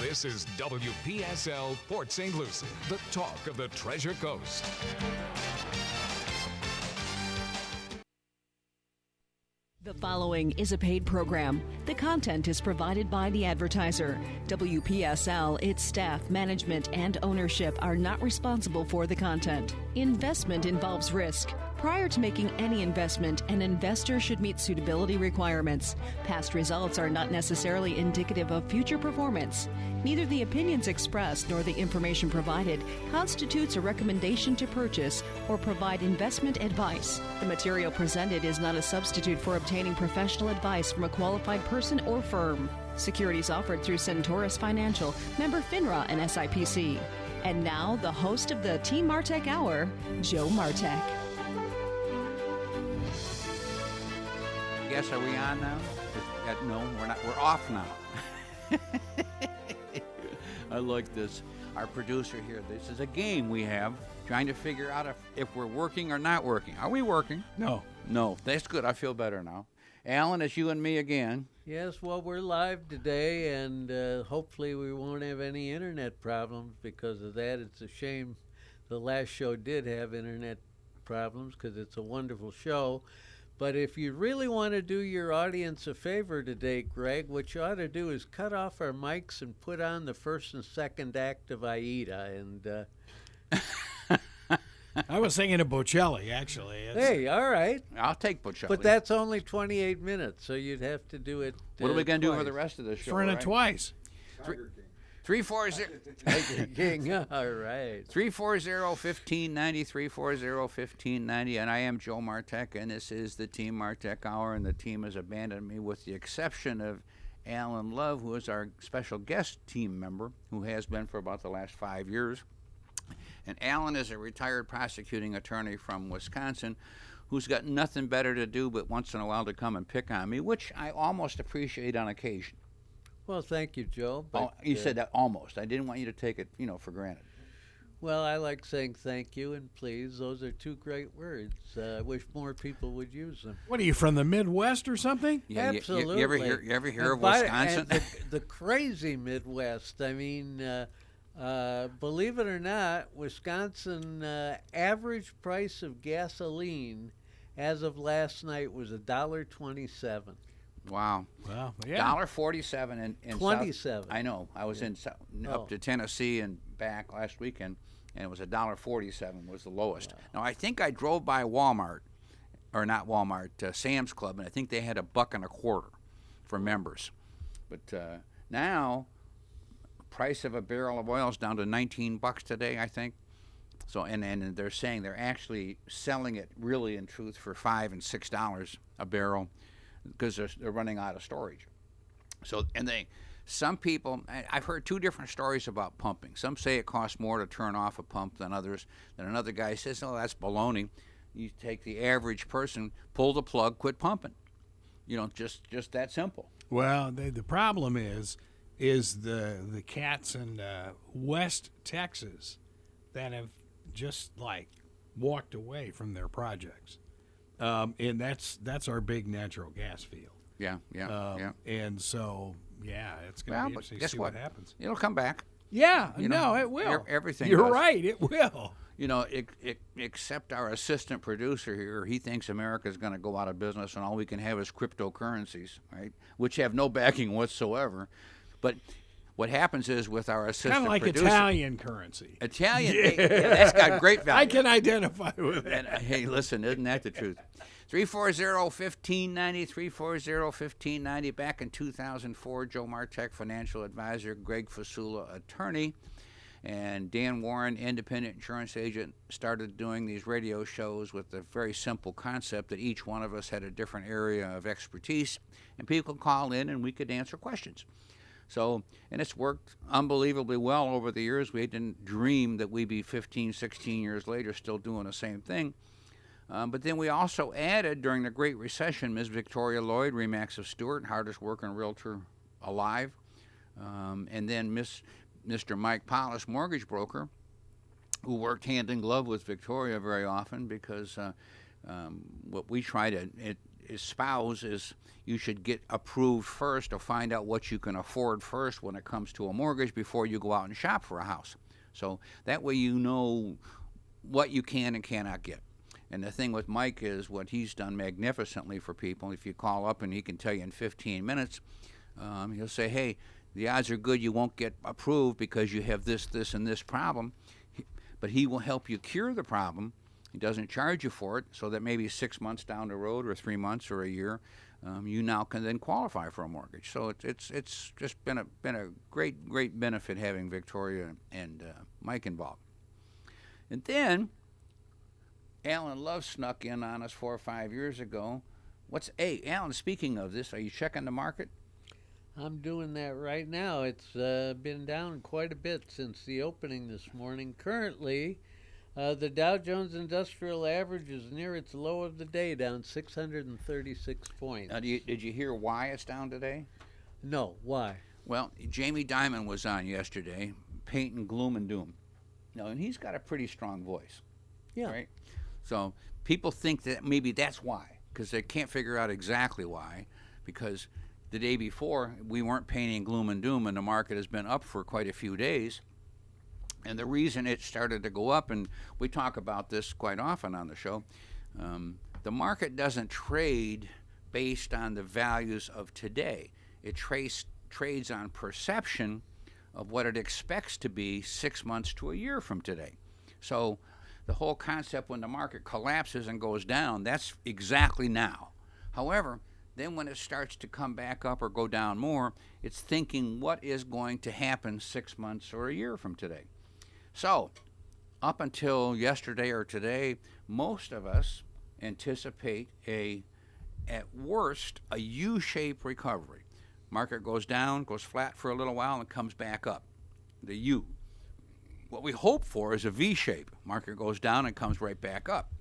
This is WPSL Port St. Lucie, the talk of the Treasure Coast. The following is a paid program. The content is provided by the advertiser. WPSL, its staff, management, and ownership are not responsible for the content. Investment involves risk. Prior to making any investment, an investor should meet suitability requirements. Past results are not necessarily indicative of future performance. Neither the opinions expressed nor the information provided constitutes a recommendation to purchase or provide investment advice. The material presented is not a substitute for obtaining professional advice from a qualified person or firm. Securities offered through Centaurus Financial, member FINRA and SIPC. And now, the host of the Team Martek Hour, Joe Martek. Yes, are we on now? No, we're not. We're off now. I like this. Our producer here, this is a game we have, trying to figure out if we're working or not working. Are we working? No. No, that's good. I feel better now. Alan, it's you and me again. Yes, well, we're live today, and hopefully we won't have any internet problems because of that. It's a shame the last show did have internet problems because it's a wonderful show. But if you really want to do your audience a favor today, Greg, what you ought to do is cut off our mics and put on the first and second act of Aida. And I was thinking of Bocelli, actually. Hey, all right. I'll take Bocelli. But that's only 28 minutes, so you'd have to do it What are we going to do twice. for the rest of the show? Run it twice. 340 King. All right. 340-1590, 340-1590, and I am Joe Martek, and this is the Team Martek Hour, and the team has abandoned me with the exception of Alan Love, who is our special guest team member, who has been for about the last 5 years. And Alan is a retired prosecuting attorney from Wisconsin who's got nothing better to do but once in a while to come and pick on me, which I almost appreciate on occasion. Well, thank you, Joe. But, You said that almost. I didn't want you to take it, for granted. Well, I like saying thank you and please. Those are two great words. I wish more people would use them. What are you, from the Midwest or something? Yeah, Absolutely. You ever hear of Wisconsin? And the crazy Midwest. I mean, believe it or not, Wisconsin average price of gasoline as of last night was $1.27. Wow. Wow. Yeah. $1.47 in 27. South, I know. I was up to Tennessee and back last weekend, and it was $1.47 was the lowest. Wow. Now I think I drove by Walmart, or not Walmart, Sam's Club, and I think they had $1.25 for members. But now, price of a barrel of oil is down to $19 today, I think. So and they're saying they're actually selling it really in truth for $5 and $6 a barrel, because they're running out of storage. So, some people, I've heard two different stories about pumping. Some say it costs more to turn off a pump than others. Then another guy says, "Oh, that's baloney. You take the average person, pull the plug, quit pumping. Just that simple." Well, the problem is the cats in West Texas that have just walked away from their projects. And that's our big natural gas field. Yeah. And so, it's going to be interesting to see what happens. It'll come back. Yeah, it will. Everything You're does. right, it will. Except our assistant producer here, he thinks America's going to go out of business and all we can have is cryptocurrencies, right? Which have no backing whatsoever. But what happens is with our assistant kind of like producer, Italian currency. Italian, yeah, that's got great value. I can identify with it. And, hey, listen, isn't that the truth? 340-1590, 340-1590. Back in 2004, Joe Martek, financial advisor, Greg Fasula, attorney, and Dan Warren, independent insurance agent, started doing these radio shows with a very simple concept that each one of us had a different area of expertise, and people call in and we could answer questions. So, and it's worked unbelievably well over the years. We didn't dream that we'd be 15, 16 years later still doing the same thing. But then we also added, during the Great Recession, Ms. Victoria Lloyd, Remax of Stewart, hardest working realtor alive. And then Mr. Mike Polish, mortgage broker, who worked hand in glove with Victoria very often because what we try to espouse is you should get approved first to find out what you can afford first when it comes to a mortgage before you go out and shop for a house. So that way you know what you can and cannot get. And the thing with Mike is what he's done magnificently for people. If you call up and he can tell you in 15 minutes, he'll say, hey, the odds are good you won't get approved because you have this, this, and this problem. But he will help you cure the problem. He doesn't charge you for it, so that maybe 6 months down the road or 3 months or a year, you now can then qualify for a mortgage. So it's just been a great benefit having Victoria and Mike involved. And then Alan Love snuck in on us 4 or 5 years ago. Hey, Alan, speaking of this, are you checking the market? I'm doing that right now. It's been down quite a bit since the opening this morning. Currently, the Dow Jones Industrial Average is near its low of the day, down 636 points. Did you hear why it's down today? No, why? Well, Jamie Dimon was on yesterday, painting gloom and doom. Now, and he's got a pretty strong voice. Yeah. Right? So people think that maybe that's why, because they can't figure out exactly why, because the day before we weren't painting gloom and doom, and the market has been up for quite a few days. And the reason it started to go up, and we talk about this quite often on the show, the market doesn't trade based on the values of today. It trades on perception of what it expects to be 6 months to a year from today. So the whole concept when the market collapses and goes down, that's exactly now. However, then when it starts to come back up or go down more, it's thinking what is going to happen 6 months or a year from today. So, up until yesterday or today, most of us anticipate at worst, a U-shaped recovery. Market goes down, goes flat for a little while, and comes back up. The U. What we hope for is a V-shape. Market goes down and comes right back up.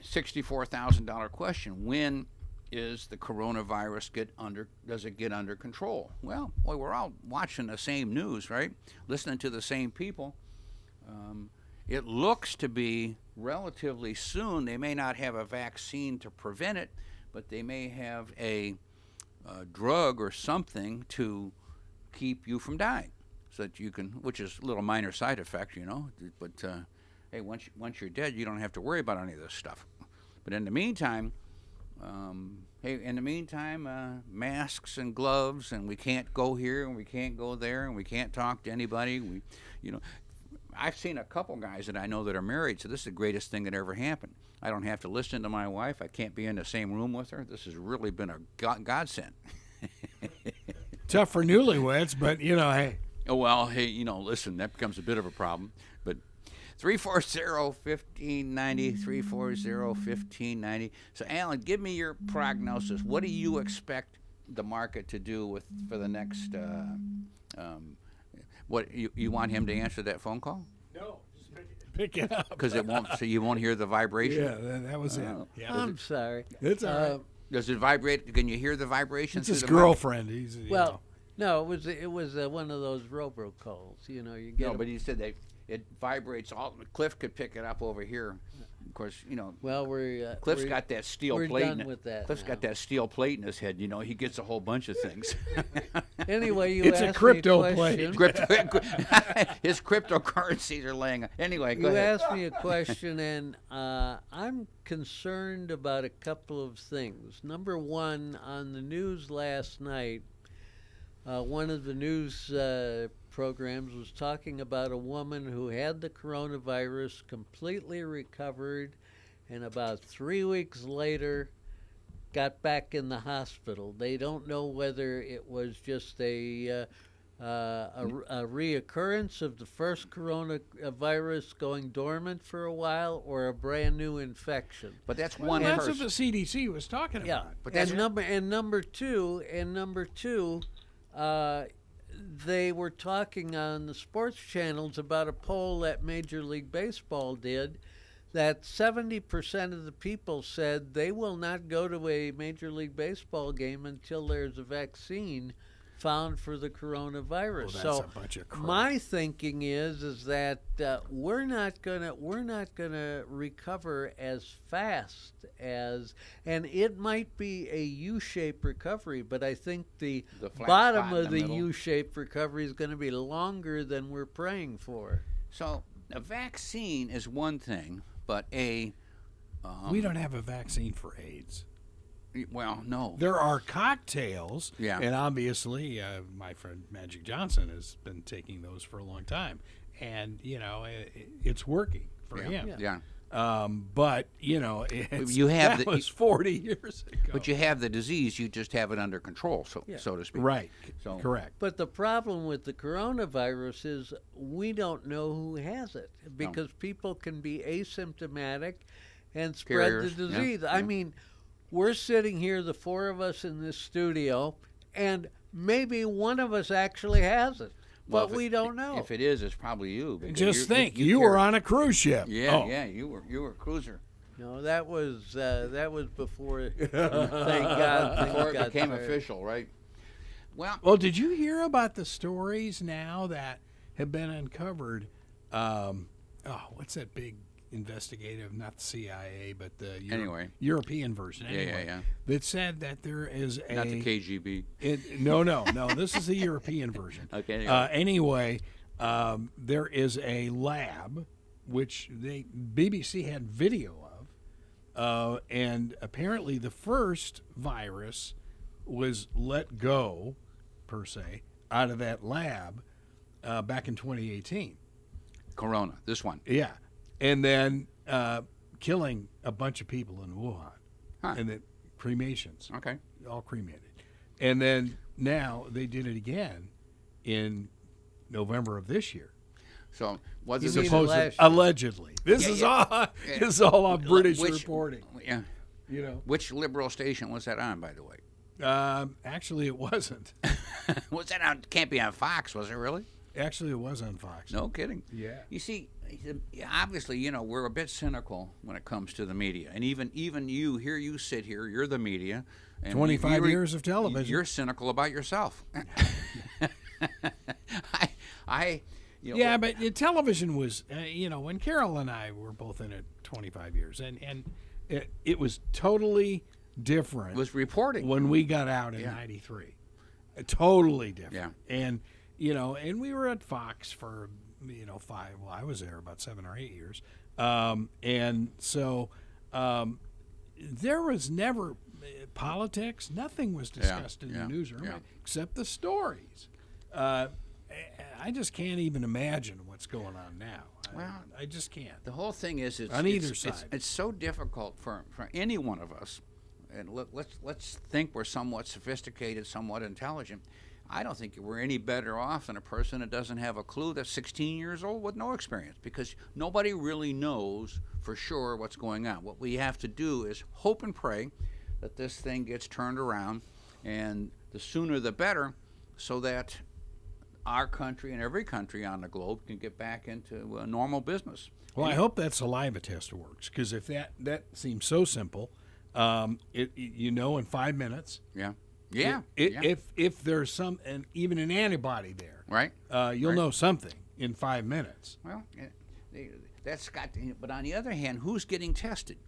$64,000 question: when is the coronavirus does it get under control? Well, boy, we're all watching the same news, right? Listening to the same people. It looks to be relatively soon. They may not have a vaccine to prevent it, but they may have a drug or something to keep you from dying, so that you can, which is a little minor side effect, But hey, once you're dead, you don't have to worry about any of this stuff. But in the meantime, masks and gloves, and we can't go here and we can't go there and we can't talk to anybody. I've seen a couple guys that I know that are married, so this is the greatest thing that ever happened. I don't have to listen to my wife. I can't be in the same room with her. This has really been a godsend. Tough for newlyweds, but hey. Oh, well, hey, listen, that becomes a bit of a problem. But 340-1590, 340-1590. So, Alan, give me your prognosis. What do you expect the market to do for the next? What you want him to answer that phone call? No, just pick it up. Because it won't. So you won't hear the vibration. Yeah, that was it. Yeah. I'm sorry. It's all right. Does it vibrate? Can you hear the vibration? It's his girlfriend. He's no, it was one of those robocalls. You get. No, but he said that it vibrates. Cliff could pick it up over here. Of course, Well, Cliff's got that steel plate. Done with that. Cliff's got that steel plate in his head. He gets a whole bunch of things. Anyway, it's a crypto plate. His cryptocurrencies are laying. Anyway, go you ahead. asked me a question, and I'm concerned about a couple of things. Number one, on the news last night, one of the news programs was talking about a woman who had the coronavirus, completely recovered, and about 3 weeks later got back in the hospital. They don't know whether it was just a reoccurrence of the first coronavirus going dormant for a while, or a brand new infection. But that's Well, one that's person. what the CDC was talking Yeah, about. But that's number two, they were talking on the sports channels about a poll that Major League Baseball did, that 70% of the people said they will not go to a Major League Baseball game until there's a vaccine found for the coronavirus. Well, that's so a bunch of crap. my thinking is that we're not gonna recover as fast as, and it might be a U-shaped recovery, but I think the flat bottom spot in of the the middle. U-shaped recovery is going to be longer than we're praying for. So a vaccine is one thing, but we don't have a vaccine for AIDS. well, no. There are cocktails, Yeah. and obviously my friend Magic Johnson has been taking those for a long time, and it's working for him. Yeah. But it's, You have that the- was 40 years ago. But you have the disease, you just have it under control, so to speak. Right, So- correct. But the problem with the coronavirus is we don't know who has it because people can be asymptomatic and spread Carriers, the yeah, disease. I mean, we're sitting here, the four of us in this studio, and maybe one of us actually has it, Well, but we don't know. If it is, it's probably you. because Just you think, you were carry- on a cruise ship. Yeah, Oh. yeah, you were a cruiser No, that was before. Thank God. Things before it got became started. official, right? Well, Well, did you hear about the stories now that have been uncovered? What's that big investigative, not the CIA, but the Anyway. European version, Yeah, anyway, yeah. that said that there is a... not the KGB. No, this is the European version. Okay, Anyway, there is a lab which BBC had video of, and apparently the first virus was let go, per se, out of that lab back in 2018. Corona, this one. Yeah, and then killing a bunch of people in Wuhan, Huh. and then cremations. Okay. All cremated. And then now they did it again in November of this year. So was You it mean supposed? last year? Allegedly. This is all this is all on British Which- reporting. Yeah. You know. Which liberal station was that on, by the way? Actually it wasn't. Was that on? Can't be on Fox, was it really? Actually it was on Fox. No kidding. Yeah. You see, obviously, we're a bit cynical when it comes to the media, and even you sit here, you're the media. And 25 you're- years of television. You're cynical about yourself. Yeah, but television was, when Carol and I were both in it 25 years, and it was totally different. was reporting. when we got out in Yeah. '93. Totally different. Yeah. And and we were at Fox for I was there about 7 or 8 years. And so there was never politics. Nothing was discussed in the newsroom except the stories. I just can't even imagine what's going on now. Well, I just can't. The whole thing is, it's On either it's, side. It's so difficult for any one of us. And let's think we're somewhat sophisticated, somewhat intelligent. I don't think we're any better off than a person that doesn't have a clue that's 16 years old with no experience, because nobody really knows for sure what's going on. What we have to do is hope and pray that this thing gets turned around, and the sooner the better, so that our country and every country on the globe can get back into normal business. Well, I hope that saliva test works, because if that seems so simple, in 5 minutes. Yeah. If there's even an antibody there, Right. You'll Right. know something in 5 minutes. Well, that's got to, but on the other hand, who's getting tested?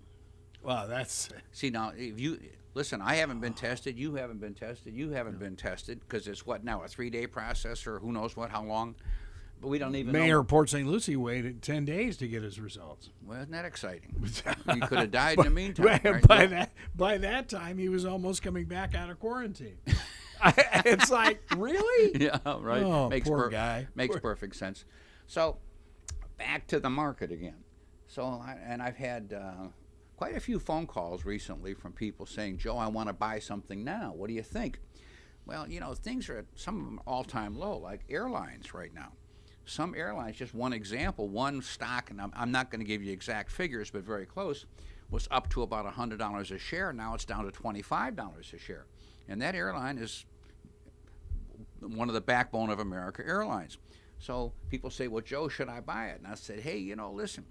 Well, that's See, now, if you listen, I haven't been tested, you haven't been tested, you haven't been tested, because it's what now, a 3-day process, or who knows what, how long? But we don't even Mayor know. of Port St. Lucie waited 10 days to get his results. Well, isn't that exciting? You could have died in the meantime. Right? By that time, he was almost coming back out of quarantine. It's like, really? Yeah, right. Oh, poor guy. Makes perfect sense. So, back to the market again. So, I've had quite a few phone calls recently from people saying, Joe, I want to buy something now. What do you think? Well, things are at some of them all-time low, like airlines right now. Some airlines, just one example, one stock, and I'm not going to give you exact figures, but very close, was up to about $100 a share. Now it's down to $25 a share. And that airline is one of the backbone of America Airlines. So people say, well, Joe, should I buy it? And I said, hey, listen,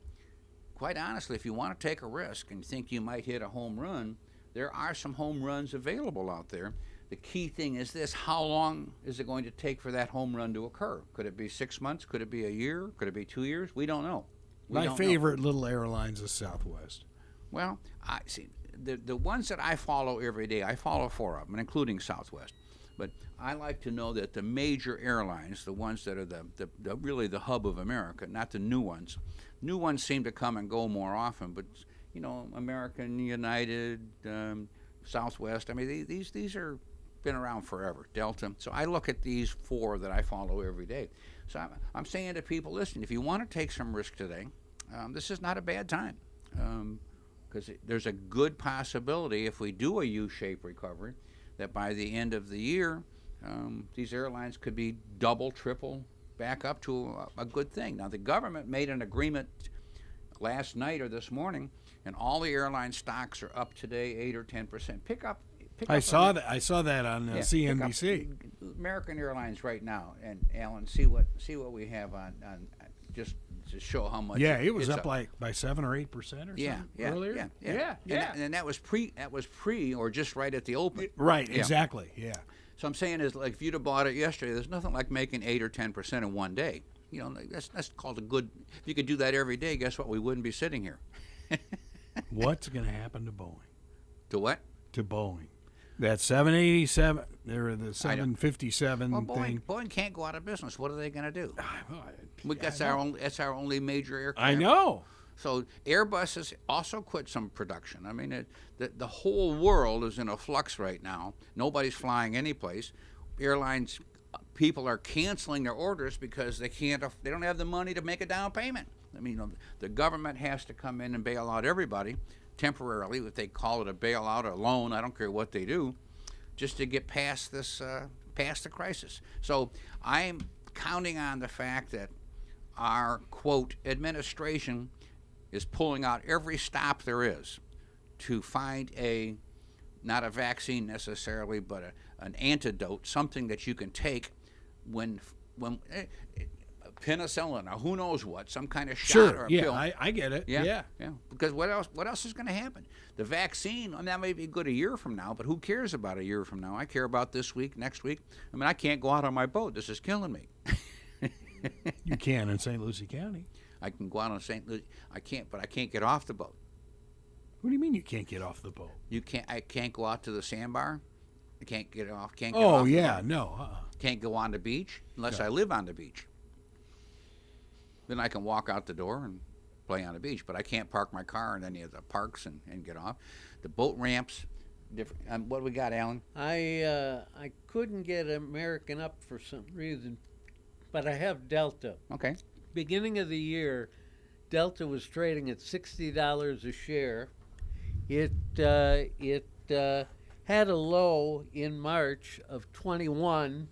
quite honestly, if you want to take a risk and think you might hit a home run, there are some home runs available out there. the key thing is this: how long is it going to take for that home run to occur? Could it be 6 months? Could it be a year? Could it be 2 years? We don't know. My favorite little airlines is Southwest. Well, I see the ones that I follow every day. I follow 4 of them, including Southwest. But I like to know that the major airlines, the ones that are the really the hub of America, not the new ones. New ones seem to come and go more often, but American, United, Southwest. I mean, these are been around forever. Delta. So I look at these 4 that I follow every day. So I'm saying to people, listen, if you want to take some risk today, this is not a bad time, because there's a good possibility if we do a U-shaped recovery that by the end of the year, these airlines could be double, triple back up to a good thing. Now, the government made an agreement last night or this morning, and all the airline stocks are up today 8 or 10%. Pick up. I saw that on CNBC. American Airlines right now, and Alan, see what we have on just to show how much. Yeah, it was up like by 7 or 8% or something earlier. Yeah. And that was pre or just right at the open. Right, exactly. Yeah. So I'm saying is, like, if you'd have bought it yesterday, there's nothing like making 8 or 10% in one day. That's called a good. If you could do that every day, guess what? We wouldn't be sitting here. What's going to happen to Boeing? To what? To Boeing. That 787, or the 757 thing. Boeing can't go out of business. What are they going to do? That's our only major aircraft. I know. So Airbus has also quit some production. I mean, the whole world is in a flux right now. Nobody's flying anyplace. Airlines, people are canceling their orders because they don't have the money to make a down payment. I mean, the government has to come in and bail out everybody temporarily, if they call it a bailout or loan, I don't care what they do, just to get past this, past the crisis. So I'm counting on the fact that our, quote, administration is pulling out every stop there is to find not a vaccine necessarily, but an antidote, something that you can take when penicillin or who knows what, some kind of shot or a pill. I get it. Yeah. Because what else is going to happen? The vaccine, that may be good a year from now, but who cares about a year from now? I care about this week, next week. I mean, I can't go out on my boat. This is killing me. You can in St. Lucie County. I can go out on St. Lucie. I can't get off the boat. What do you mean you can't get off the boat? I can't go out to the sandbar. I can't get off. Can't get off. Oh yeah, no. Can't go on the beach unless I live on the beach. Then I can walk out the door and play on the beach, but I can't park my car in any of the parks and get off. The boat ramps, different. What do we got, Alan? I couldn't get American up for some reason, but I have Delta. Okay. Beginning of the year, Delta was trading at $60 a share. It had a low in March of 21.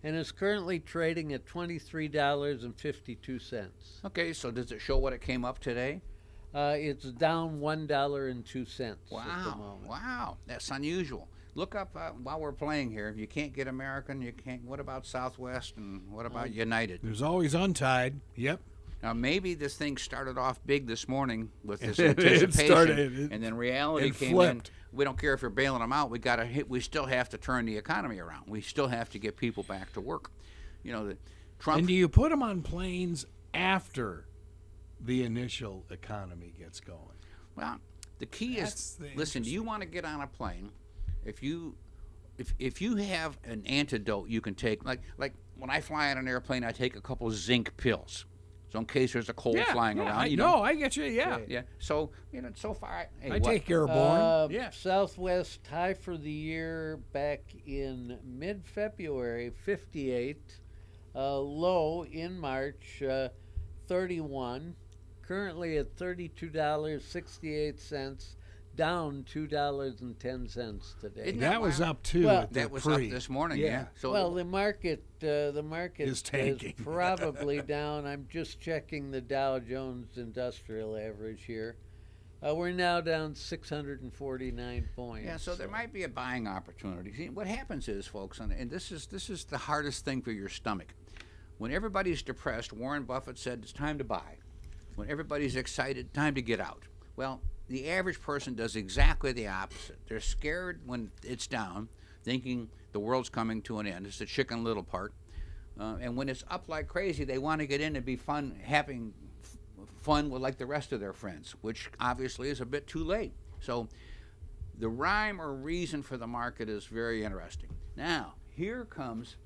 And is currently trading at $23.52. Okay, so does it show what it came up today? It's down $1.02 at the moment. Wow, that's unusual. Look up while we're playing here. If you can't get American, you can't. What about Southwest and what about United? There's always Untied. Yep. Now maybe this thing started off big this morning with this anticipation, and then reality came flipped. in. We don't care if you're bailing them out. We still have to turn the economy around. We still have to get people back to work. Trump. And do you put them on planes after the initial economy gets going? Well, the key is, listen, do you want to get on a plane? If you have an antidote you can take, like when I fly on an airplane, I take a couple zinc pills. So in case there's a cold flying around, I get you. Yeah. So so far, I take airborne. Southwest high for the year back in mid-February, 58. Low in March, 31. Currently at $32.68, down $2.10 today. That was up too. Well, that was up this morning. Yeah. So the market is tanking. Is probably down. I'm just checking the Dow Jones Industrial Average here. We're now down 649 points. Yeah, so there might be a buying opportunity. See, what happens is, folks, and this is the hardest thing for your stomach. When everybody's depressed, Warren Buffett said it's time to buy. When everybody's excited, time to get out. Well, the average person does exactly the opposite. They're scared when it's down. thinking the world's coming to an end. It's the Chicken Little part. And when it's up like crazy, they want to get in and be fun, having fun with like the rest of their friends, which obviously is a bit too late. So the rhyme or reason for the market is very interesting. Now, here comes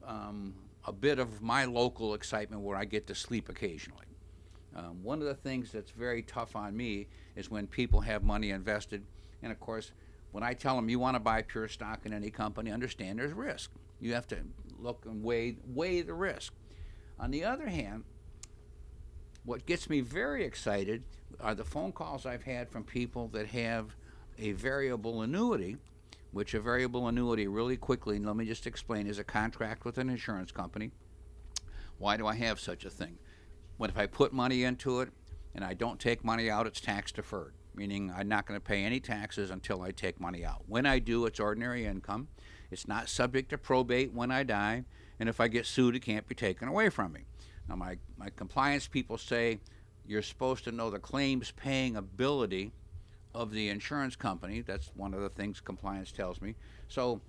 a bit of my local excitement where I get to sleep occasionally. One of the things that's very tough on me is when people have money invested, and of course, when I tell them you want to buy pure stock in any company, understand there's risk. You have to look and weigh the risk. On the other hand, what gets me very excited are the phone calls I've had from people that have a variable annuity, which a variable annuity really quickly, and let me just explain, is a contract with an insurance company. Why do I have such a thing? What if I put money into it and I don't take money out, it's tax deferred, meaning I'm not going to pay any taxes until I take money out. When I do, it's ordinary income. It's not subject to probate when I die, and if I get sued, it can't be taken away from me. Now, my compliance people say you're supposed to know the claims paying ability of the insurance company. That's one of the things compliance tells me. So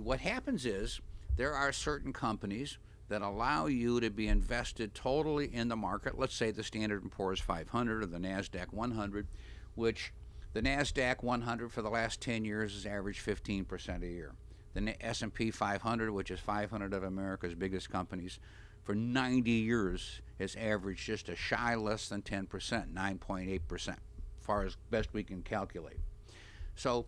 what happens is there are certain companies that allow you to be invested totally in the market. Let's say the Standard & Poor's 500 or the NASDAQ 100, which the NASDAQ 100 for the last 10 years has averaged 15% a year. The S&P 500, which is 500 of America's biggest companies, for 90 years has averaged just a shy less than 10%, 9.8%, as far as best we can calculate. So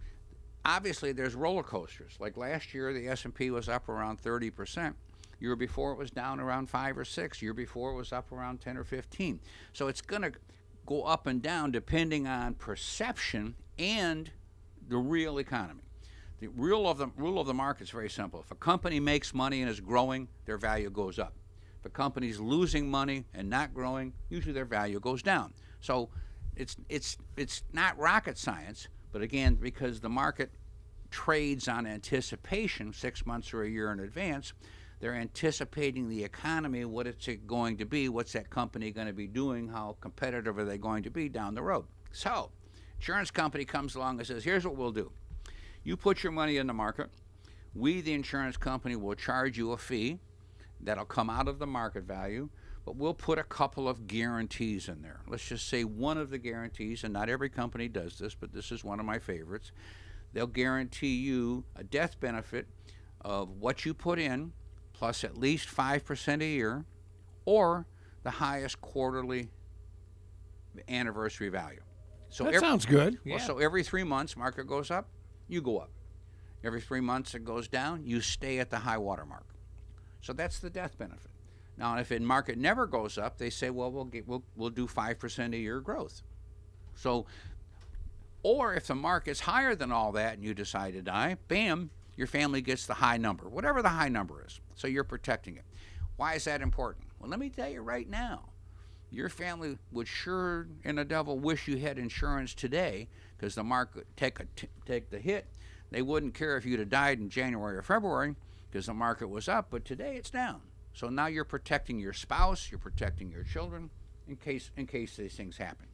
obviously there's roller coasters. Like last year, the S&P was up around 30%. Year before it was down around 5 or 6. Year before it was up around 10 or 15. So it's going to go up and down depending on perception and the real economy. The rule of the market is very simple. If a company makes money and is growing, their value goes up. If a company's losing money and not growing, usually their value goes down. So it's not rocket science, but again, because the market trades on anticipation 6 months or a year in advance, they're anticipating the economy, what it's going to be, what's that company going to be doing, how competitive are they going to be down the road. So, insurance company comes along and says, here's what we'll do. You put your money in the market. We, the insurance company, will charge you a fee that'll come out of the market value, but we'll put a couple of guarantees in there. Let's just say one of the guarantees, and not every company does this, but this is one of my favorites. They'll guarantee you a death benefit of what you put in, plus at least 5% a year, or the highest quarterly anniversary value. So that sounds good. Well, so every 3 months, market goes up, you go up. Every 3 months it goes down, you stay at the high water mark. So that's the death benefit. Now, if the market never goes up, they say, well, we'll do 5% a year growth. So, or if the market's higher than all that and you decide to die, bam, your family gets the high number, whatever the high number is. So you're protecting it. Why is that important? Well, let me tell you right now, your family would sure in the devil wish you had insurance today, because the market take the hit. They wouldn't care if you'd have died in January or February because the market was up, but today it's down. So now you're protecting your spouse, you're protecting your children in case these things happen.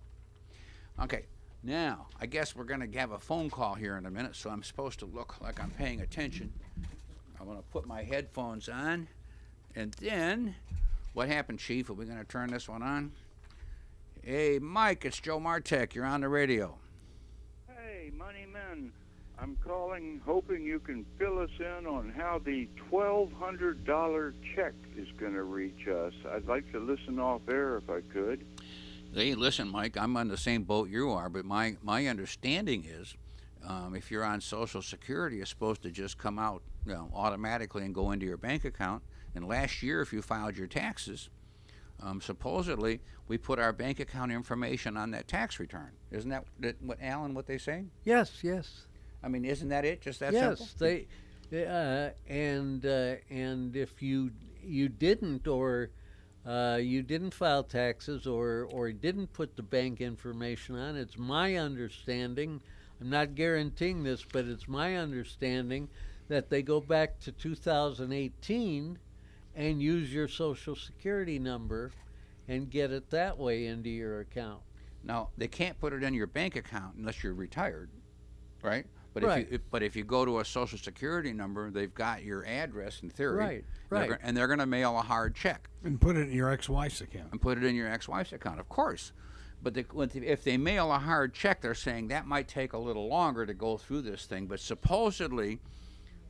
Okay. Now, I guess we're going to have a phone call here in a minute, so I'm supposed to look like I'm paying attention. I'm going to put my headphones on, and then, what happened, Chief? Are we going to turn this one on? Hey, Mike, it's Joe Martek. You're on the radio. Hey, Money Men. I'm calling hoping you can fill us in on how the $1,200 check is going to reach us. I'd like to listen off air if I could. Hey, listen, Mike, I'm on the same boat you are, but my understanding is if you're on Social Security, it's supposed to just come out automatically and go into your bank account. And last year, if you filed your taxes, supposedly we put our bank account information on that tax return. Isn't that what, Alan, what they say? Yes, yes. I mean, isn't that it? Just that yes, simple? Yes, and if you didn't or you didn't file taxes or didn't put the bank information on, it's my understanding, I'm not guaranteeing this, but it's my understanding that they go back to 2018 and use your Social Security number and get it that way into your account. Now, they can't put it in your bank account unless you're retired, right? But if you go to a Social Security number, they've got your address in theory. Right. And they're going to mail a hard check. And put it in your ex-wife's account. And put it in your ex-wife's account, of course. But if they mail a hard check, they're saying that might take a little longer to go through this thing. But supposedly,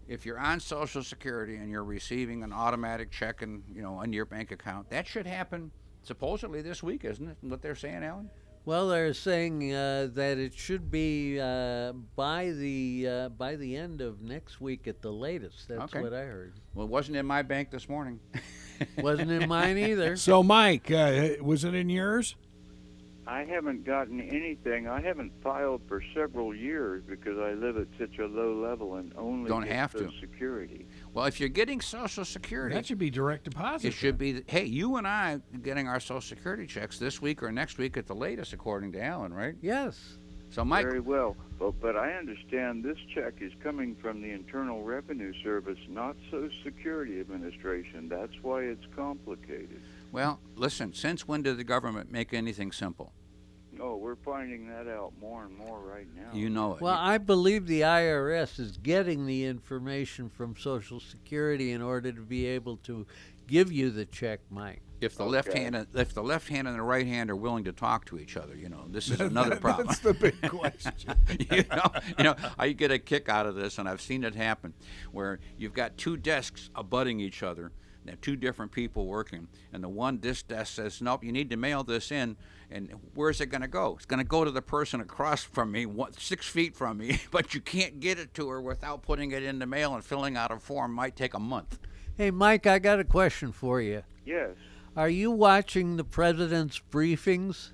if you're on Social Security and you're receiving an automatic check in your bank account, that should happen supposedly this week, isn't it? What they're saying, Alan? Well, they're saying that it should be by the end of next week at the latest. That's what I heard. Well, it wasn't in my bank this morning. Wasn't in mine either. So, Mike, was it in yours? I haven't gotten anything. I haven't filed for several years because I live at such a low level and only Don't get have to. Social Security. Well, if you're getting Social Security, That should be direct deposit. it should be. Hey, you and I getting our Social Security checks this week or next week at the latest, according to Alan, right? Yes. So, Mike. Very well. But I understand this check is coming from the Internal Revenue Service, not Social Security Administration. That's why it's complicated. Well, listen. Since when did the government make anything simple? Oh, we're finding that out more and more right now. You know it. Well, I believe the IRS is getting the information from Social Security in order to be able to give you the check, Mike. If the left hand and the right hand are willing to talk to each other, this is another problem. That's the big question. I get a kick out of this, and I've seen it happen, where you've got two desks abutting each other. There are two different people working, and this desk says, "Nope, you need to mail this in." And where's it going to go? It's going to go to the person across from me, 6 feet from me, but you can't get it to her without putting it in the mail and filling out a form. Might take a month. Hey, Mike, I got a question for you. Yes. Are you watching the president's briefings?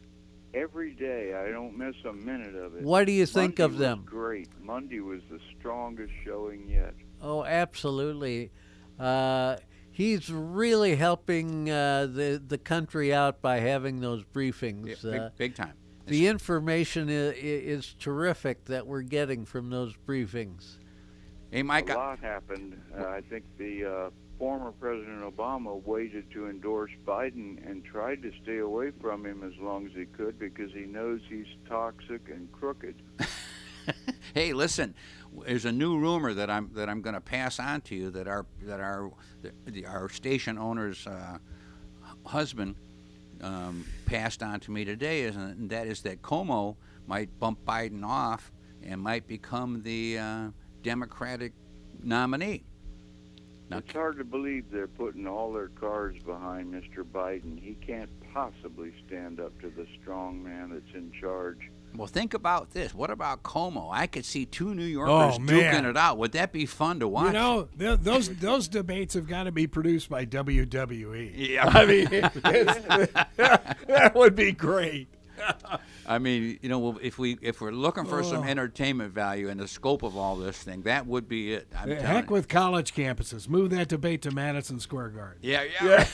Every day. I don't miss a minute of it. What do you think of Monday them? was great. Monday was the strongest showing yet. Oh, absolutely. He's really helping the country out by having those briefings. Yeah, big time. The information is terrific that we're getting from those briefings. Hey, Mike. A lot happened. I think the former President Obama waited to endorse Biden and tried to stay away from him as long as he could because he knows he's toxic and crooked. Hey, listen. There's a new rumor that I'm going to pass on to you that our station owner's husband passed on to me today, and that is that Como might bump Biden off and might become the Democratic nominee. Now, It's hard to believe they're putting all their cards behind Mr. Biden. He can't possibly stand up to the strong man that's in charge. well, think about this. What about Como? I could see two New Yorkers duking it out. Would that be fun to watch? Those debates have got to be produced by WWE. Yeah. I mean, that would be great. I mean, if we're looking for some entertainment value in the scope of all this thing, that would be it. Heck with college campuses. Move that debate to Madison Square Garden. Yeah.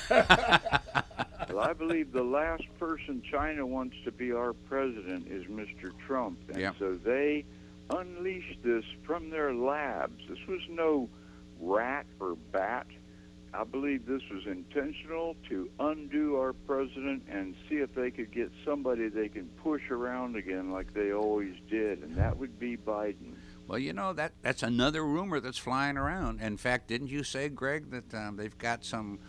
Well, I believe the last person China wants to be our president is Mr. Trump. And so they unleashed this from their labs. This was no rat or bat. I believe this was intentional to undo our president and see if they could get somebody they can push around again like they always did, and that would be Biden. Well, that's another rumor that's flying around. In fact, didn't you say, Greg, that they've got some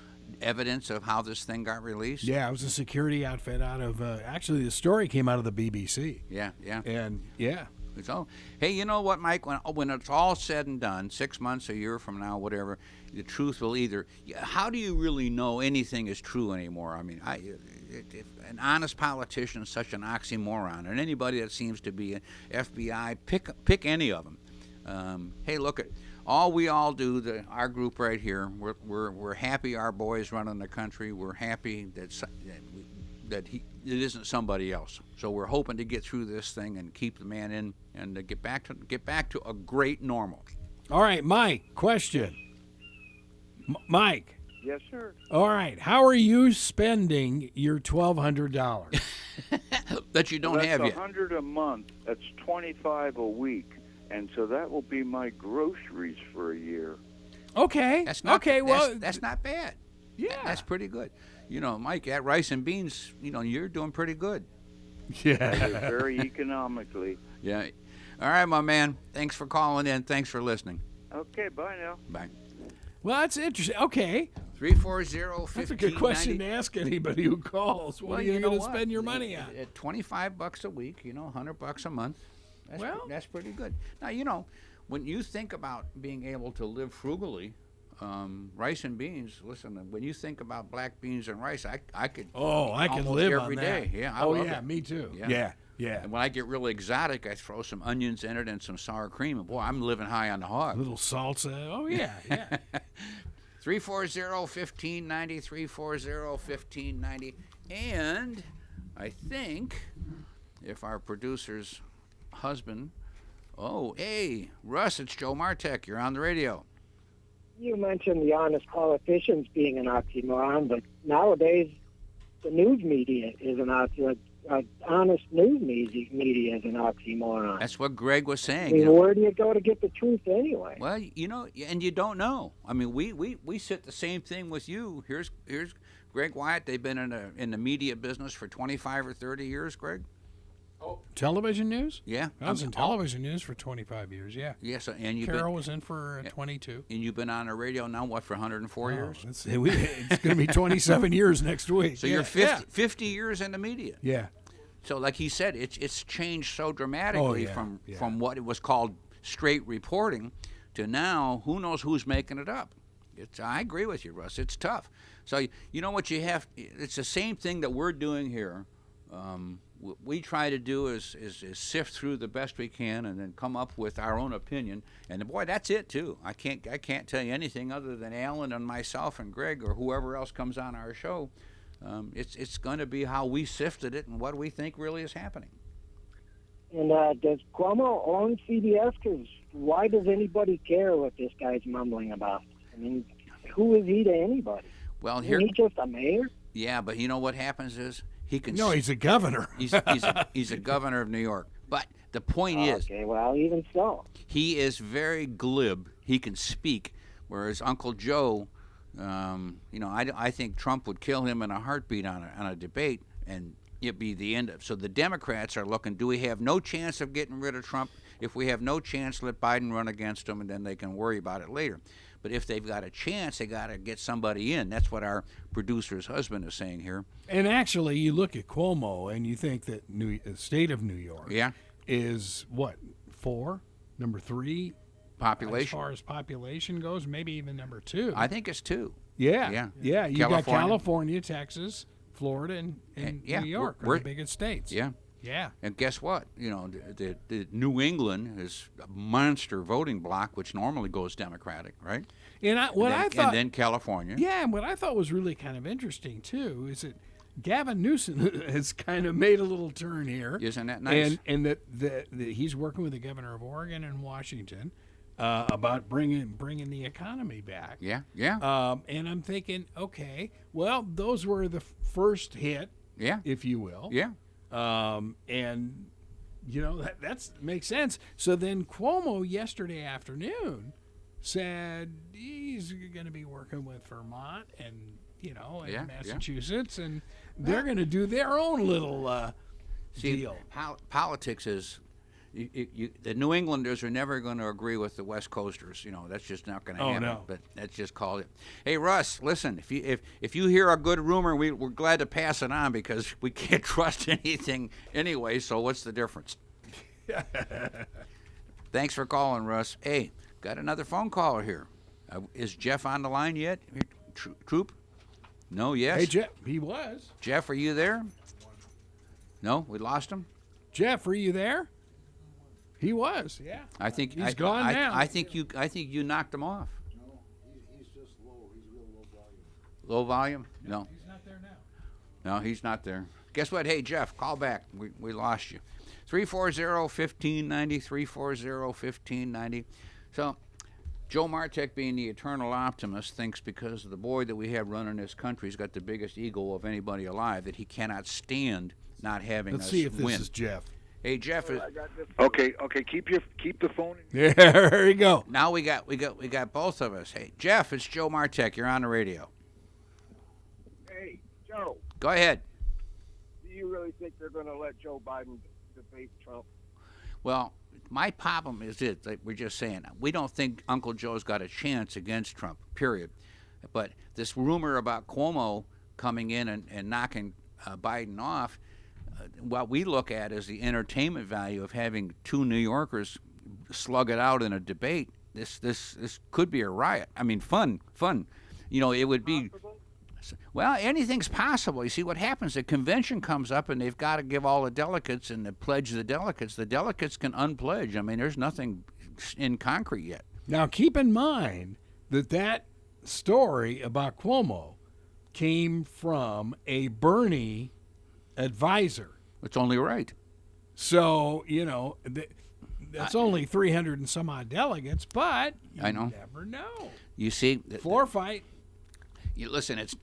evidence of how this thing got released? Yeah, it was a security outfit out of, actually the story came out of the BBC. Yeah. And, yeah. So, hey, you know what, Mike? When it's all said and done, 6 months, a year from now, whatever, the truth will either. How do you really know anything is true anymore? I mean, if an honest politician is such an oxymoron, and anybody that seems to be an FBI, pick any of them. Hey, look at all we all do. Our group right here, we're happy our boy's running the country. We're happy that it isn't somebody else. So we're hoping to get through this thing and keep the man in and to get back to a great normal. All right, Mike, question. Mike. Yes, sir. All right, how are you spending your $1,200? That you don't have yet. That's $100 a month. That's $25 a week, and so that will be my groceries for a year. Okay. That's not bad. Yeah. That's pretty good. Mike, at rice and beans, you're doing pretty good. Yeah. Very economically. Yeah. All right, my man. Thanks for calling in. Thanks for listening. Okay, bye now. Bye. Well, that's interesting. Okay. 340-1590. That's a good question to ask anybody who calls. What are you going to spend your money on? At $25 a week, $100 a month. That's pretty good. Now, when you think about being able to live frugally, rice and beans. Listen, when you think about black beans and rice, I could. Oh, I could almost live every on day. that. Yeah, I love it. Me too. Yeah. Yeah. And when I get really exotic, I throw some onions in it and some sour cream. And boy, I'm living high on the hog. A little salsa. Oh yeah. 340-1590, 340-1590. And I think if our producer's husband, hey, Russ, it's Joe Martek. You're on the radio. You mentioned the honest politicians being an oxymoron, but nowadays the news media is an oxymoron. Honest news media is an oxymoron. That's what Greg was saying. I mean, where do you go to get the truth anyway? Well, and you don't know. I mean, we sit the same thing with you. Here's Greg Wyatt. They've been in the media business for 25 or 30 years, Greg. Television news? Yeah. I was in television news for 25 years, yeah. Yes, and Carol was in for 22. And you've been on the radio now, for 104 years? It's going to be 27 years next week. So you're 50 years in the media. Yeah. So like he said, it's changed so dramatically from what it was called straight reporting to now, who knows who's making it up. I agree with you, Russ. It's tough. So you know what you have, it's the same thing that we're doing here. We try to do is sift through the best we can and then come up with our own opinion. And boy, that's it too. I can't tell you anything other than Alan and myself and Greg or whoever else comes on our show. It's going to be how we sifted it and what we think really is happening. And does Cuomo own CBS? Because why does anybody care what this guy's mumbling about? I mean, who is he to anybody? Well, Isn't he just a mayor? Yeah, but you know what happens is he can. No, he's a governor. He's a governor of New York. But the point is, okay, well, even so, he is very glib. He can speak, whereas Uncle Joe, I think Trump would kill him in a heartbeat on a debate, and it'd be the end of. So the Democrats are looking. Do we have no chance of getting rid of Trump? If we have no chance, let Biden run against him, and then they can worry about it later. But if they've got a chance, they got to get somebody in. That's what our producer's husband is saying here. And actually, you look at Cuomo and you think that the state of New York is what, 4, number 3 population. As far as population goes, maybe even number 2. I think it's 2. Yeah. You got California, Texas, Florida, and New York are the biggest states. Yeah. Yeah. And guess what? The New England is a monster voting bloc, which normally goes Democratic, right? And then California. Yeah, and what I thought was really kind of interesting, too, is that Gavin Newsom has kind of made a little turn here. Isn't that nice? And that he's working with the governor of Oregon and Washington about bringing the economy back. Yeah. And I'm thinking, okay, well, those were the first hit, if you will. Yeah. And that makes sense. So then Cuomo yesterday afternoon said he's going to be working with Vermont and Massachusetts, and they're going to do their own little deal. Politics is. The New Englanders are never going to agree with the West Coasters. That's just not going to happen. No. But that's just called it. Hey, Russ, listen. If you hear a good rumor, we're glad to pass it on because we can't trust anything anyway. So what's the difference? Thanks for calling, Russ. Hey, got another phone caller here. Is Jeff on the line yet? Troop? No. Yes. Hey, Jeff. He was. Jeff, are you there? No, we lost him. Jeff, are you there? He was, yeah. I think he's gone now. I think you knocked him off. No, he's just low. He's real low volume. Low volume? No. He's not there now. No, he's not there. Guess what? Hey, Jeff, call back. We lost you. 340-1590, 340-1590. So, Joe Martek, being the eternal optimist, thinks because of the boy that we have running this country, he's got the biggest ego of anybody alive, that he cannot stand not having Let's us see if win. this is Jeff. Hey, Jeff. Okay. Keep the phone. Yeah, there you go. Now we got both of us. Hey, Jeff, it's Joe Martek. You're on the radio. Hey, Joe. Go ahead. Do you really think they're going to let Joe Biden debate Trump? Well, my problem is it, like we're just saying, we don't think Uncle Joe's got a chance against Trump, period. But this rumor about Cuomo coming in and knocking Biden off, what we look at is the entertainment value of having two New Yorkers slug it out in a debate. This could be a riot. I mean, fun. You know, it would be. Well, anything's possible. You see what happens? The convention comes up, and they've got to give all the delegates and pledge the delegates. The delegates can unpledge. I mean, there's nothing in concrete yet. Now, keep in mind that story about Cuomo came from a Bernie advisor. It's only right. So, you know, that's only 300 and some odd delegates, but you I know. never know. You see, Floor fight. You listen. It's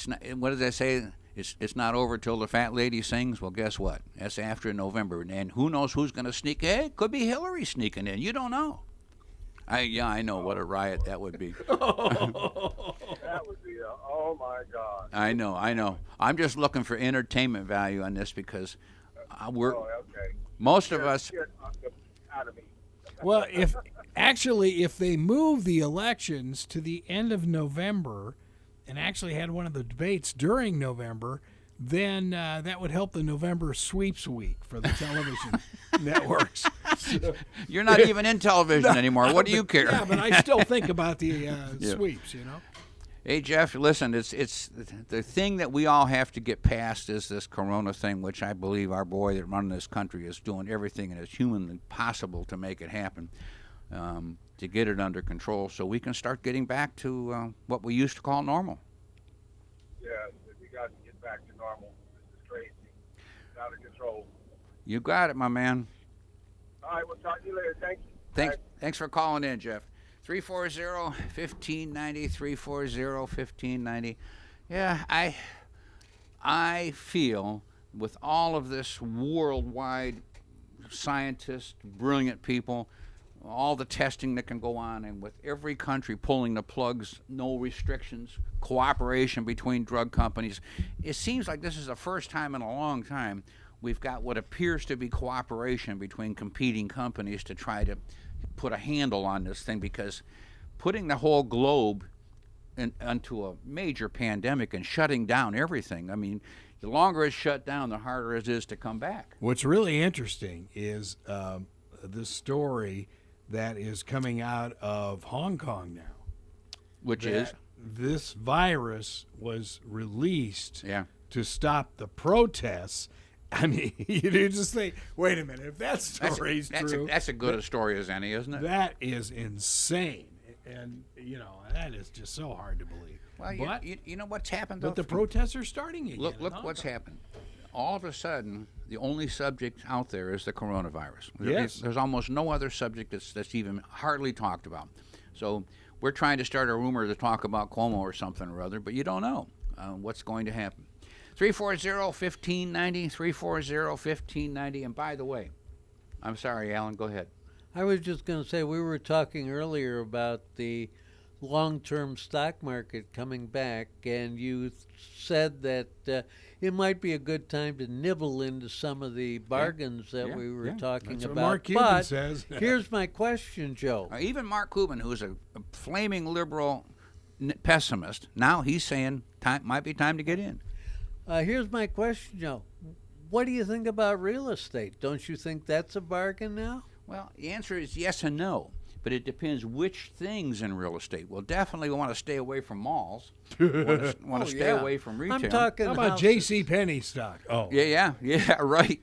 not. What did I say? It's not over till the fat lady sings. Well, guess what? That's after November, and who knows who's going to sneak? Hey, it could be Hillary sneaking in. You don't know. I know what a riot that would be. That would be oh my God. I know. I'm just looking for entertainment value on this because we're Okay. most of us. Get out of me. Well, if they move the elections to the end of November and actually had one of the debates during November, then that would help the November sweeps week for the television networks. So, You're not even in television anymore. What do you care? yeah, but I still think about the sweeps, you know. Hey Jeff, listen, it's the thing that we all have to get past is this corona thing, which I believe our boy that runs this country is doing everything that is humanly possible to make it happen, to get it under control so we can start getting back to what we used to call normal. Yeah, we got to get back to normal. This is crazy. It's out of control. You got it, my man. All right, we'll talk to you later. Thank you. Thanks for calling in, Jeff. 340-1590, 340-1590. Yeah, I feel with all of this worldwide scientists, brilliant people, all the testing that can go on, and with every country pulling the plugs, no restrictions, cooperation between drug companies, it seems like this is the first time in a long time we've got what appears to be cooperation between competing companies to try to put a handle on this thing, because putting the whole globe into a major pandemic and shutting down everything, I mean, the longer it's shut down, the harder it is to come back. What's really interesting is the story that is coming out of Hong Kong now. Which is? This virus was released Yeah. to stop the protests. I mean, you just think, wait a minute, if that story's true. That's a good a story as any, isn't it? That is insane. And, you know, that is just so hard to believe. Well, but, you know what's happened? But the protests are starting again. Look what's happened. All of a sudden, the only subject out there is the coronavirus. Yes. There's almost no other subject that's even hardly talked about. So we're trying to start a rumor to talk about Cuomo or something or other, but you don't know what's going to happen. 340-1590, 340-1590. And by the way, I'm sorry, Alan, go ahead. I was just going to say, we were talking earlier about the long-term stock market coming back, and you said that it might be a good time to nibble into some of the bargains that we were talking That's about. what Mark Cuban but says. Here's my question, Joe. Even Mark Cuban, who's a flaming liberal pessimist, now he's saying might be time to get in. Here's my question, Joe. What do you think about real estate? Don't you think that's a bargain now? Well, the answer is yes and no, but it depends which things in real estate. Well, definitely we want to stay away from malls. Want to stay away from retail. I'm talking How about J.C. Penney stock? Oh, Yeah, right.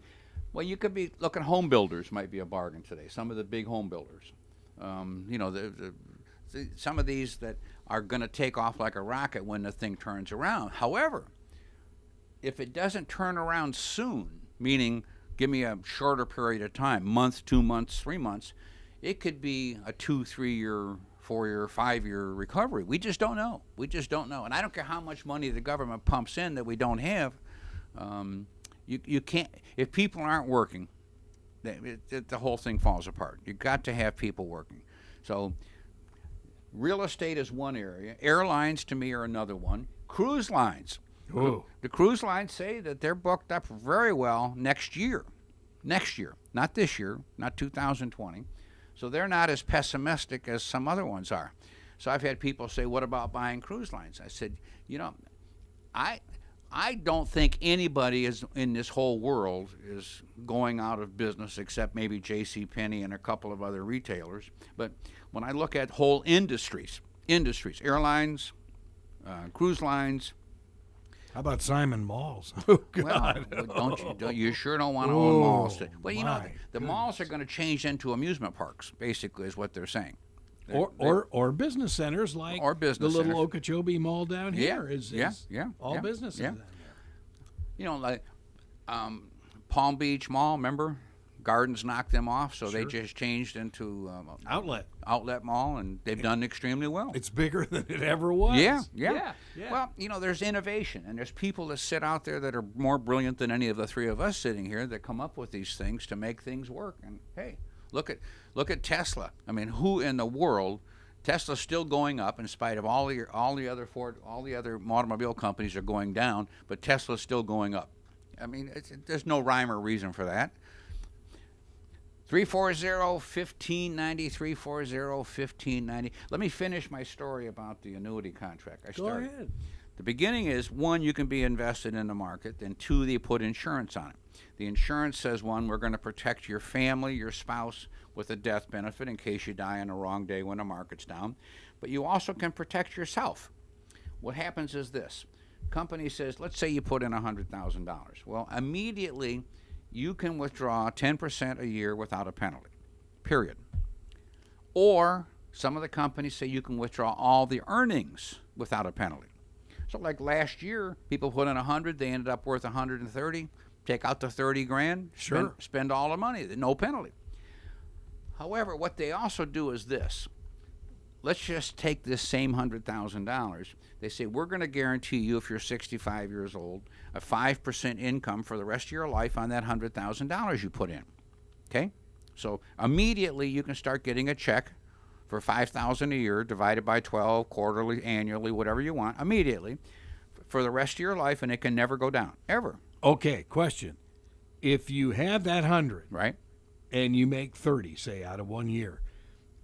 Well, you could be looking. Home builders might be a bargain today. Some of the big home builders, you know, some of these that are going to take off like a rocket when the thing turns around. However, if it doesn't turn around soon, meaning give me a shorter period of time, month, 2 months, 3 months, it could be a 2, 3 year, 4 year, 5 year recovery. We just don't know. And I don't care how much money the government pumps in that we don't have. You can't, if people aren't working, the whole thing falls apart. You've got to have people working. So real estate is one area. Airlines, to me, are another one. Cruise lines. The cruise lines say that they're booked up very well next year. Now, not this year, not 2020. So they're not as pessimistic as some other ones are. So I've had people say, what about buying cruise lines? I said, I don't think anybody is in this whole world is going out of business except maybe J.C. Penney and a couple of other retailers. But when I look at whole industries, airlines, cruise lines. How about Simon Malls? Oh, God. Well, you sure don't want to own malls. Well, the malls are going to change into amusement parks, basically, is what they're saying. Or business centers like the little Okeechobee Mall down here is all businesses down there. Like Palm Beach Mall, remember? Gardens knocked them off, so they just changed into outlet mall, and they've done extremely well. It's bigger than it ever was. Yeah. Well, there's innovation, and there's people that sit out there that are more brilliant than any of the three of us sitting here that come up with these things to make things work. And hey, look at Tesla. I mean, who in the world? Tesla's still going up in spite of all the other automobile companies are going down, but Tesla's still going up. I mean, there's no rhyme or reason for that. 340-1590, 340-1590. Let me finish my story about the annuity contract. Go ahead. The beginning is, 1, you can be invested in the market, and 2, they put insurance on it. The insurance says, 1, we're going to protect your family, your spouse, with a death benefit in case you die on the wrong day when the market's down. But you also can protect yourself. What happens is this. Company says, let's say you put in $100,000. Well, immediately you can withdraw 10% a year without a penalty, period. Or some of the companies say you can withdraw all the earnings without a penalty. So like last year, people put in 100, they ended up worth 130. Take out the 30 grand, spend all the money, no penalty. However, what they also do is this. Let's just take this same $100,000. They say, we're going to guarantee you, if you're 65 years old, a 5% income for the rest of your life on that $100,000 you put in. Okay? So immediately you can start getting a check for $5,000 a year divided by 12, quarterly, annually, whatever you want, immediately for the rest of your life, and it can never go down, ever. Okay, question. If you have that 100, right, and you make 30, say, out of 1 year,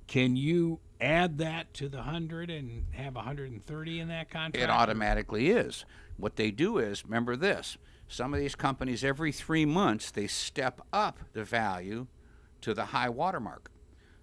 can you add that to the 100 and have 130 in that contract? It automatically is. What they do is, remember this, some of these companies every 3 months they step up the value to the high water mark.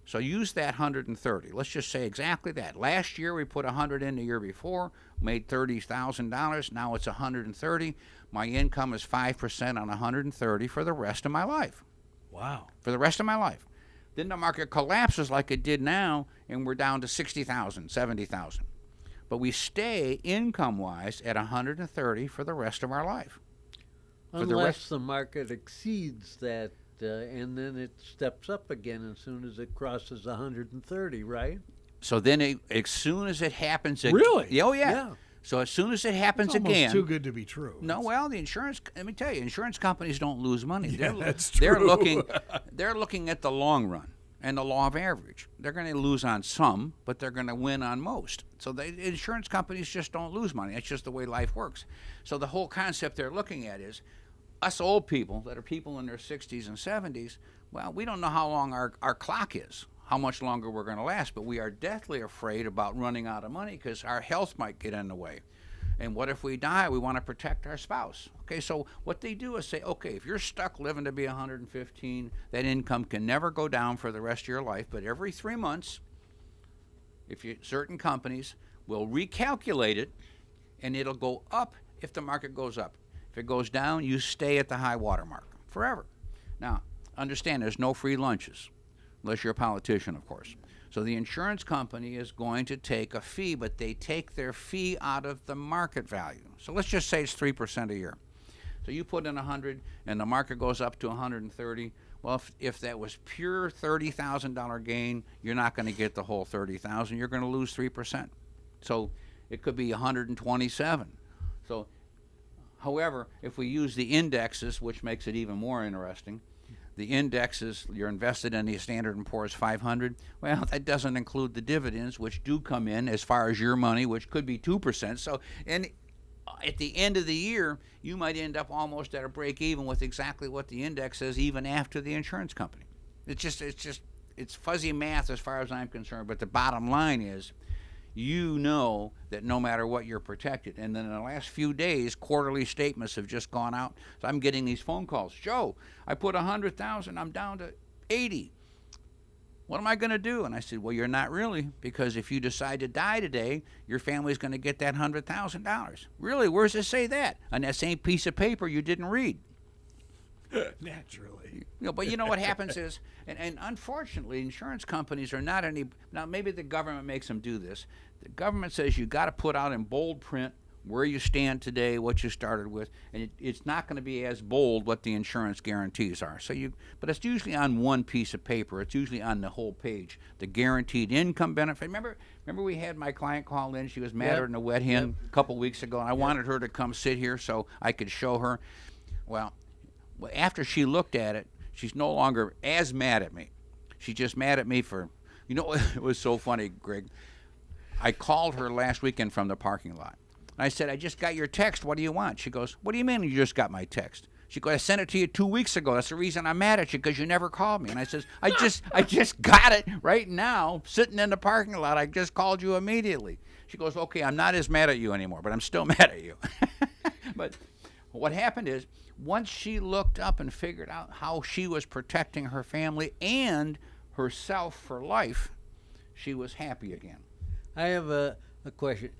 So use that 130. Let's just say exactly that. Last year we put 100 in the year before, made $30,000. Now it's 130. My income is 5% on 130 for the rest of my life. Wow. For the rest of my life. Then the market collapses like it did now, and we're down to 60,000, 70,000. But we stay income-wise at 130 for the rest of our life. Unless the market exceeds that, and then it steps up again as soon as it crosses 130, right? So then as soon as it happens again. Really? Oh, yeah. So as soon as it happens it's again. It's too good to be true. No, well, let me tell you, insurance companies don't lose money. Yeah, that's true. They're looking at the long run and the law of average. They're going to lose on some, but they're going to win on most. So insurance companies just don't lose money. That's just the way life works. So the whole concept they're looking at is us old people that are people in their 60s and 70s, well, we don't know how long our clock is, how much longer we're going to last, but we are deathly afraid about running out of money because our health might get in the way. And what if we die? We want to protect our spouse. Okay, so what they do is say, okay, if you're stuck living to be 115, that income can never go down for the rest of your life, but every 3 months, certain companies will recalculate it, and it'll go up if the market goes up. If it goes down, you stay at the high water mark forever. Now, understand there's no free lunches, unless you're a politician, of course. So the insurance company is going to take a fee, but they take their fee out of the market value. So let's just say it's 3% a year. So you put in 100 and the market goes up to 130. Well, if that was pure $30,000 gain, you're not going to get the whole $30,000. You're going to lose 3%. So it could be 127. So, however, if we use the indexes, which makes it even more interesting, the indexes, you're invested in the Standard & Poor's 500. Well, that doesn't include the dividends, which do come in as far as your money, which could be 2%. So, and at the end of the year, you might end up almost at a break even with exactly what the index says, even after the insurance company. It's fuzzy math as far as I'm concerned. But the bottom line is, you know that no matter what, you're protected. And then in the last few days, quarterly statements have just gone out. So I'm getting these phone calls. Joe, I put 100,000. I'm down to 80. What am I going to do? And I said, well, you're not really, because if you decide to die today, your family's going to get that $100,000. Really? Where does it say that? On that same piece of paper you didn't read. Naturally. But you know what happens is, and unfortunately, insurance companies are not any. Now, maybe the government makes them do this. The government says you got to put out in bold print where you stand today, what you started with, and it's not going to be as bold what the insurance guarantees are. But it's usually on one piece of paper. It's usually on the whole page. The guaranteed income benefit. Remember we had my client call in. She was madder than a wet hen a couple weeks ago, and I wanted her to come sit here so I could show her. Well, after she looked at it, she's no longer as mad at me. She's just mad at me for, it was so funny, Greg. I called her last weekend from the parking lot. I said, I just got your text. What do you want? She goes, what do you mean you just got my text? She goes, I sent it to you 2 weeks ago. That's the reason I'm mad at you, because you never called me. And I says, I just got it right now, sitting in the parking lot. I just called you immediately. She goes, okay, I'm not as mad at you anymore, but I'm still mad at you. But what happened is, once she looked up and figured out how she was protecting her family and herself for life, she was happy again. I have a question.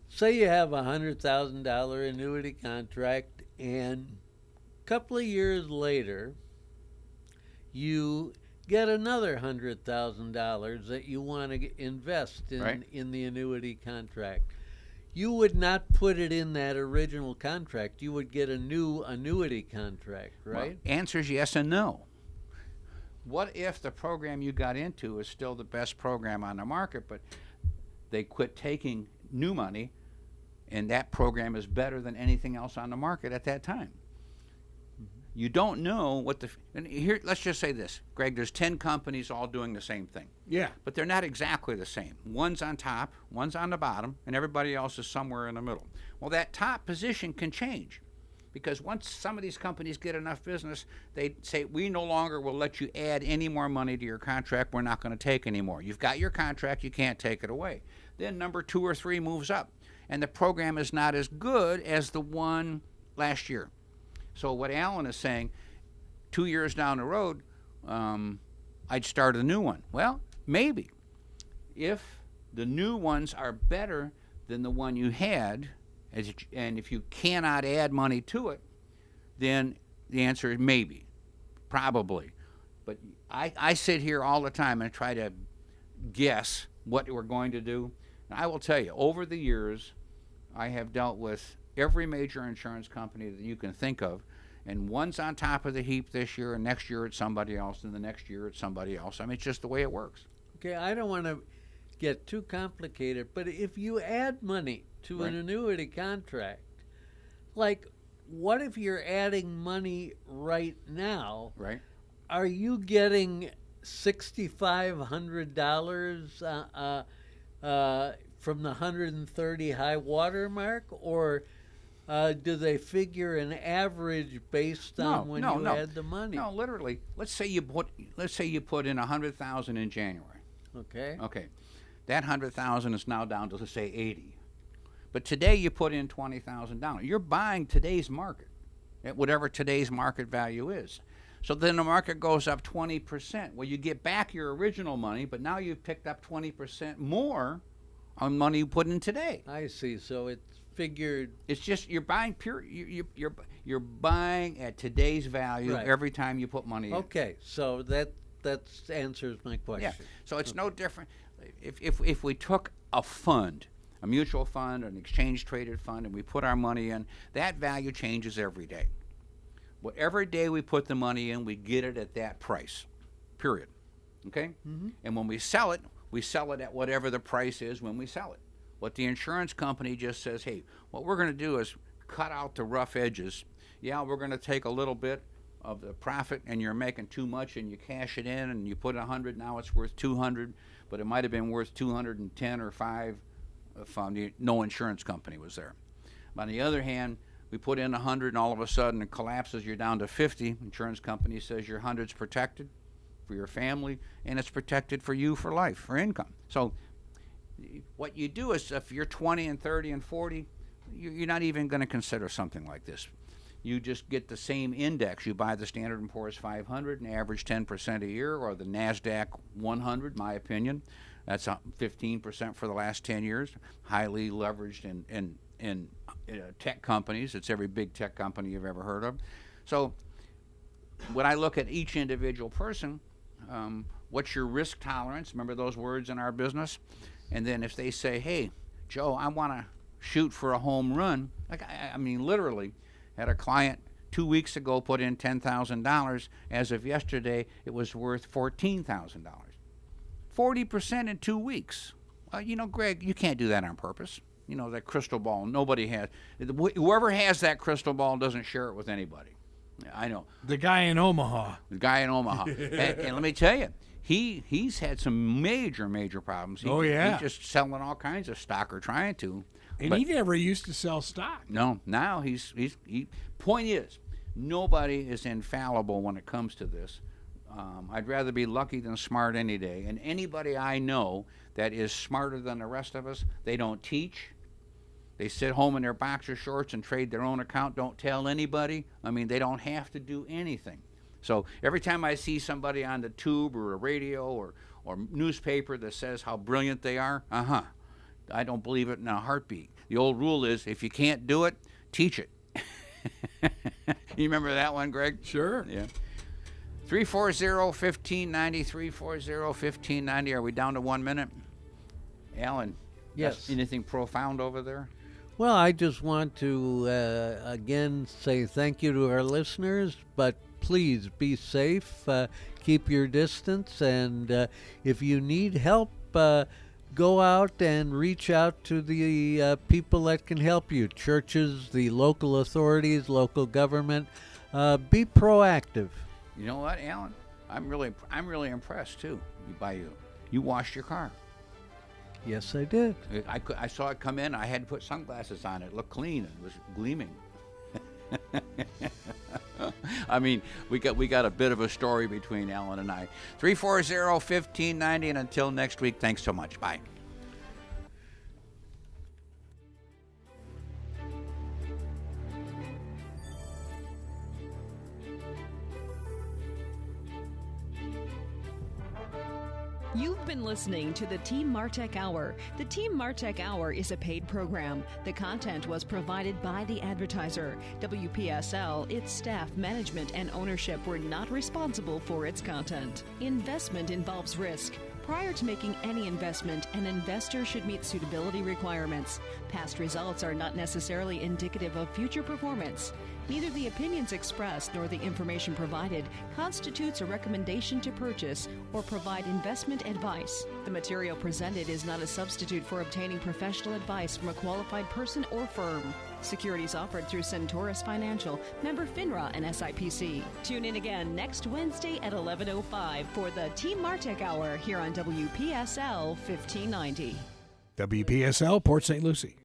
Say you have a $100,000 annuity contract, and a couple of years later, you get another $100,000 that you want to invest in the annuity contract. You would not put it in that original contract. You would get a new annuity contract, right? Well, answer is yes and no. What if the program you got into is still the best program on the market, but they quit taking new money, and that program is better than anything else on the market at that time? You don't know what and here, let's just say this, Greg, there's 10 companies all doing the same thing. Yeah. But they're not exactly the same. One's on top, one's on the bottom, and everybody else is somewhere in the middle. Well, that top position can change, because once some of these companies get enough business, they say, we no longer will let you add any more money to your contract. We're not going to take any more. You've got your contract. You can't take it away. Then number 2 or 3 moves up, and the program is not as good as the one last year. So what Alan is saying, 2 years down the road, I'd start a new one. Well, maybe. If the new ones are better than the one you had, and if you cannot add money to it, then the answer is maybe, probably. But I sit here all the time and try to guess what we're going to do. And I will tell you, over the years, I have dealt with every major insurance company that you can think of, and one's on top of the heap this year, and next year it's somebody else, and the next year it's somebody else. I mean, it's just the way it works. Okay, I don't want to get too complicated, but if you add money to an annuity contract, like, what if you're adding money right now? Right. Are you getting $6,500 from the 130 high water mark, or do they figure an average based on when you add the money? No, literally. Let's say you put in $100,000 in January. Okay. Okay, that $100,000 is now down to, let's say, 80. But today you put in $20,000 down. You're buying today's market at whatever today's market value is. So then the market goes up 20%. Well, you get back your original money, but now you've picked up 20% more on money you put in today. I see. So it's figured. It's just you're buying pure. You're buying at today's value every time you put money in. Okay, so that answers my question. Yeah. So it's no different. If we took a fund, a mutual fund, an exchange traded fund, and we put our money in, that value changes every day. Whatever day we put the money in, we get it at that price. Period. Okay. Mm-hmm. And when we sell it at whatever the price is when we sell it. What the insurance company just says, hey, what we're going to do is cut out the rough edges. Yeah, we're going to take a little bit of the profit, and you're making too much, and you cash it in, and you put 100. Now it's worth 200, but it might have been worth 210 or 5 if no insurance company was there. On the other hand, we put in 100 and all of a sudden it collapses, you're down to 50. Insurance company says your 100's protected for your family, and it's protected for you for life, for income. So what you do is, if you're 20 and 30 and 40, you're not even going to consider something like this. You just get the same index. You buy the Standard & Poor's 500 and average 10% a year, or the NASDAQ 100, my opinion. That's 15% for the last 10 years, highly leveraged in tech companies. It's every big tech company you've ever heard of. So when I look at each individual person, what's your risk tolerance? Remember those words in our business? And then if they say, hey, Joe, I want to shoot for a home run, like I mean, literally, had a client 2 weeks ago put in $10,000. As of yesterday, it was worth $14,000. 40% in 2 weeks. Greg, you can't do that on purpose. That crystal ball, nobody has. Whoever has that crystal ball doesn't share it with anybody. I know. The guy in Omaha. And let me tell you, he's had some major problems. He's just selling all kinds of stock, or trying to. And he never used to sell stock. No, now he's point is, nobody is infallible when it comes to this. I'd rather be lucky than smart any day. And anybody I know that is smarter than the rest of us, they don't teach. They sit home in their boxer shorts and trade their own account, don't tell anybody. I mean, they don't have to do anything. So every time I see somebody on the tube or a radio or newspaper that says how brilliant they are, I don't believe it in a heartbeat. The old rule is, if you can't do it, teach it. You remember that one, Greg? Sure. Yeah. 340-1590, 340-1590. Are we down to 1 minute? Alan, Yes. Anything profound over there? Well, I just want to again say thank you to our listeners, but please be safe, keep your distance, and if you need help, go out and reach out to the people that can help you, churches, the local authorities, local government. Be proactive. You know what, Alan? I'm really impressed too by you. You washed your car. Yes, I did. I saw it come in. I had to put sunglasses on. It looked clean. It was gleaming. I mean, we got a bit of a story between Alan and I. 340-1590, and until next week, thanks so much. Bye. You've been listening to the Team Martek Hour. The Team Martek Hour is a paid program. The content was provided by the advertiser. WPSL, its staff, management, and ownership were not responsible for its content. Investment involves risk. Prior to making any investment, an investor should meet suitability requirements. Past results are not necessarily indicative of future performance. Neither the opinions expressed nor the information provided constitutes a recommendation to purchase or provide investment advice. The material presented is not a substitute for obtaining professional advice from a qualified person or firm. Securities offered through Centaurus Financial, member FINRA and SIPC. Tune in again next Wednesday at 11:05 for the Team Martek Hour here on WPSL 1590. WPSL, Port St. Lucie.